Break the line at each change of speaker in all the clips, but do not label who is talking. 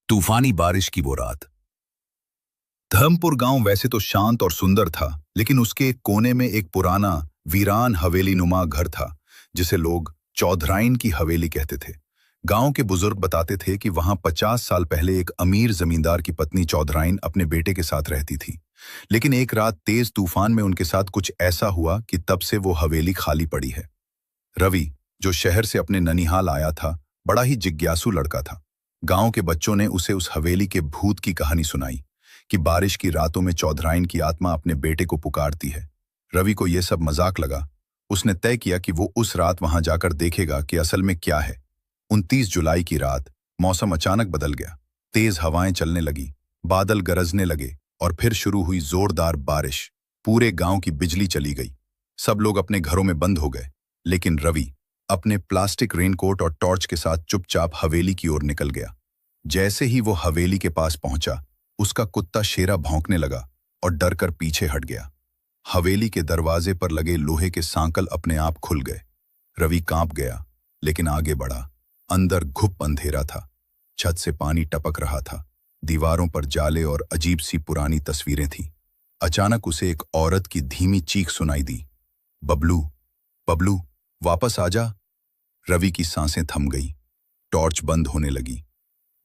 तूफानी बारिश की वो रात। धर्मपुर गांव वैसे तो शांत और सुंदर था, लेकिन उसके एक कोने में एक पुराना वीरान हवेली नुमा घर था, जिसे लोग चौधराइन की हवेली कहते थे। गांव के बुजुर्ग बताते थे कि वहां 50 साल पहले एक अमीर जमींदार की पत्नी चौधराइन अपने बेटे के साथ रहती थी। लेकिन एक रात तेज तूफान में उनके साथ कुछ ऐसा हुआ कि तब से वो हवेली खाली पड़ी है। रवि, जो शहर से अपने ननिहाल आया था, बड़ा ही जिज्ञासु लड़का था। गांव के बच्चों ने उसे उस हवेली के भूत की कहानी सुनाई कि बारिश की रातों में चौधराइन की आत्मा अपने बेटे को पुकारती है। रवि को यह सब मजाक लगा। उसने तय किया कि वो उस रात वहां जाकर देखेगा कि असल में क्या है। 29 जुलाई की रात मौसम अचानक बदल गया। तेज हवाएं चलने लगी, बादल गरजने लगे और फिर शुरू हुई जोरदार बारिश। पूरे गांव की बिजली चली गई। सब लोग अपने घरों में बंद हो गए, लेकिन रवि अपने प्लास्टिक रेनकोट और टॉर्च के साथ चुपचाप हवेली की ओर निकल गया। जैसे ही वो हवेली के पास पहुंचा, उसका कुत्ता शेरा भौंकने लगा और डरकर पीछे हट गया। हवेली के दरवाजे पर लगे लोहे के सांकल अपने आप खुल गए। रवि कांप गया, लेकिन आगे बढ़ा। अंदर घुप अंधेरा था। छत से पानी टपक रहा था। दीवारों पर जाले और अजीब सी पुरानी तस्वीरें थीं। अचानक उसे एक औरत की धीमी चीख सुनाई दी, बबलू, बबलू, वापस आजा। रवि की सांसें थम गई। टॉर्च बंद होने लगी।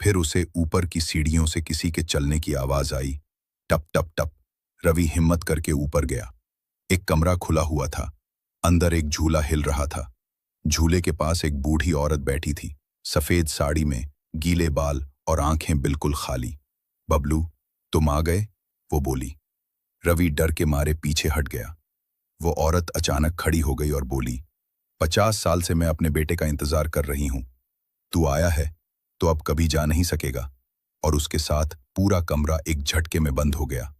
फिर उसे ऊपर की सीढ़ियों से किसी के चलने की आवाज आई, टप टप टप। रवि हिम्मत करके ऊपर गया। एक कमरा खुला हुआ था। अंदर एक झूला हिल रहा था। झूले के पास एक बूढ़ी औरत बैठी थी, सफेद साड़ी में, गीले बाल और आंखें बिल्कुल खाली। बबलू, तुम आ गए, वो बोली। रवि डर के मारे पीछे हट गया। वो औरत अचानक खड़ी हो गई और बोली, 50 साल से मैं अपने बेटे का इंतजार कर रही हूं। तू आया है तो अब कभी जा नहीं सकेगा। और उसके साथ पूरा कमरा एक झटके में बंद हो गया।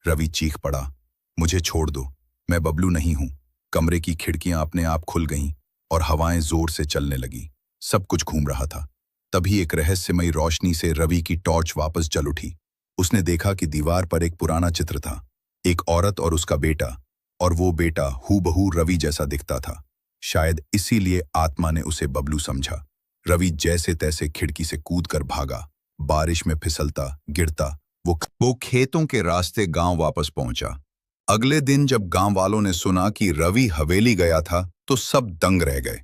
रवि चीख पड़ा, मुझे छोड़ दो, मैं बबलू नहीं हूं। कमरे की खिड़कियां अपने आप खुल गईं और हवाएं जोर से चलने लगी। सब कुछ घूम रहा था। तभी एक रहस्यमयी रोशनी से रवि की टॉर्च वापस जल उठी। उसने देखा कि दीवार पर एक पुराना चित्र था, एक औरत और उसका बेटा, और वो बेटा हूबहू रवि जैसा दिखता था। शायद इसीलिए आत्मा ने उसे बबलू समझा। रवि जैसे तैसे खिड़की से कूदकर भागा। बारिश में फिसलता, गिरता वो खेतों के रास्ते गांव वापस पहुंचा। अगले दिन जब गांव वालों ने सुना कि रवि हवेली गया था, तो सब दंग रह गए।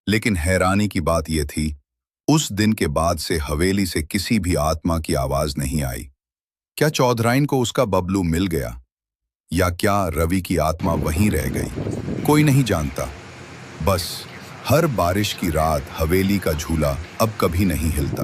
लेकिन हैरानी की बात यह थी, उस दिन के बाद से हवेली से किसी भी आत्मा की आवाज नहीं आई। क्या चौधराइन को उसका बबलू मिल गया, या क्या रवि की आत्मा वहीं रह गई? कोई नहीं जानता। बस हर बारिश की रात हवेली का झूला अब कभी नहीं हिलता।